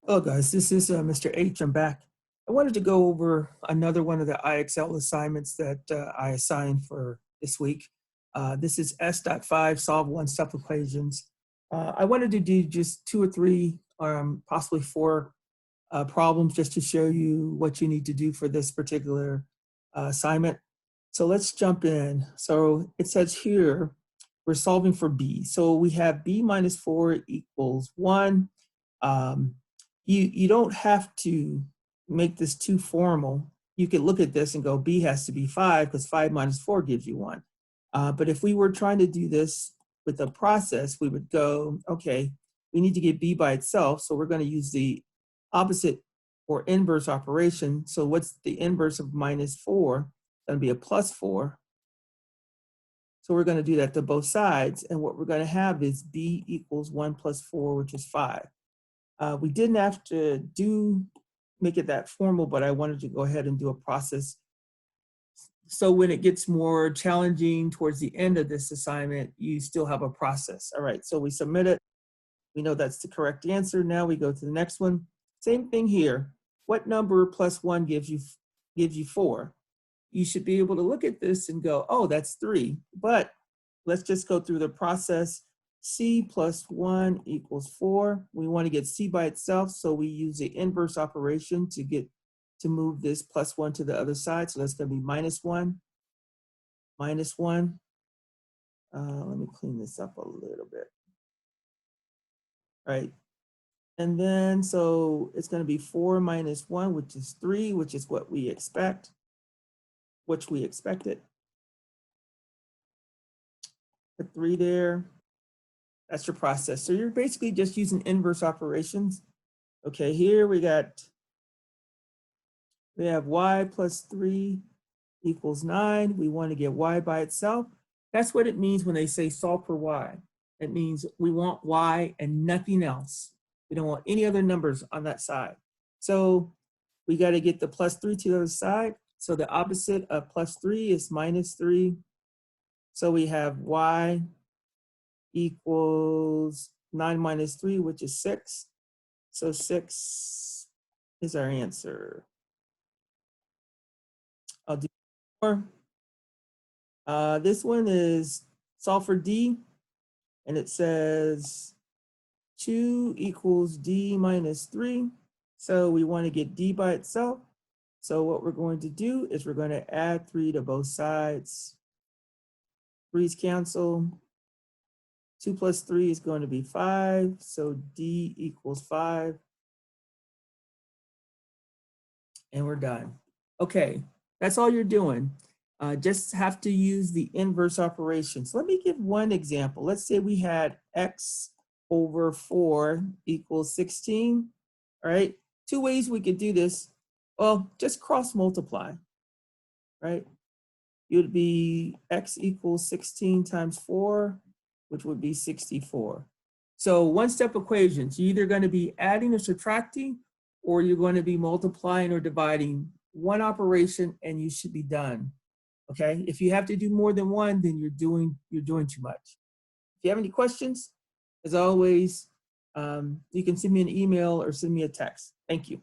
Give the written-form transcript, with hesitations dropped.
Hello guys, this is Mr. H. I'm back. I wanted to go over another one of the IXL assignments that I assigned for this week. This is S.5, solve one-step equations. I wanted to do just 2 or 3, possibly 4 problems just to show you what you need to do for this particular assignment. So let's jump in. So it says here, we're solving for B. So we have B minus 4 equals 1. You don't have to make this too formal. You could look at this and go, B has to be 5 because 5 minus 4 gives you 1. But if we were trying to do this with a process, we would go, okay, we need to get B by itself. So we're going to use the opposite or inverse operation. So what's the inverse of minus 4? It's going to be a plus 4. So we're going to do that to both sides. And what we're going to have is B equals 1 plus 4, which is 5. We didn't have to make it that formal, but I wanted to go ahead and do a process. So when it gets more challenging towards the end of this assignment, you still have a process. All right, so we submit it. We know that's the correct answer. Now we go to the next one. Same thing here. What number plus 1 gives you 4? You should be able to look at this and go, oh, that's 3. But let's just go through the process. C plus 1 equals 4. We want to get C by itself, so we use the inverse operation to move this plus 1 to the other side. So that's going to be minus 1, minus 1. Let me clean this up a little bit. All right. And then, so it's going to be 4 minus 1, which is 3, which is what we expect, which we expected. Put 3 there. That's your process. So you're basically just using inverse operations. Okay, here we have y plus 3 equals 9. We want to get y by itself. That's what it means when they say solve for y. It means we want y and nothing else. We don't want any other numbers on that side. So we got to get the plus 3 to the other side. So the opposite of plus 3 is minus 3. So we have y equals 9 minus 3, which is 6. So 6 is our answer. I'll do more. This one is solve for D, and it says 2 equals D minus 3. So we want to get D by itself. So what we're going to do is we're going to add 3 to both sides. 3's cancel. 2 plus 3 is going to be 5, so D equals 5. And we're done. Okay, that's all you're doing. Just have to use the inverse operations. Let me give one example. Let's say we had x over 4 equals 16, all right? 2 ways we could do this. Well, just cross multiply, right? It would be x equals 16 times 4, which would be 64. So one-step equations, you're either going to be adding or subtracting, or you're going to be multiplying or dividing one operation, and you should be done. Okay? If you have to do more than one, then you're doing too much. If you have any questions, as always, you can send me an email or send me a text. Thank you.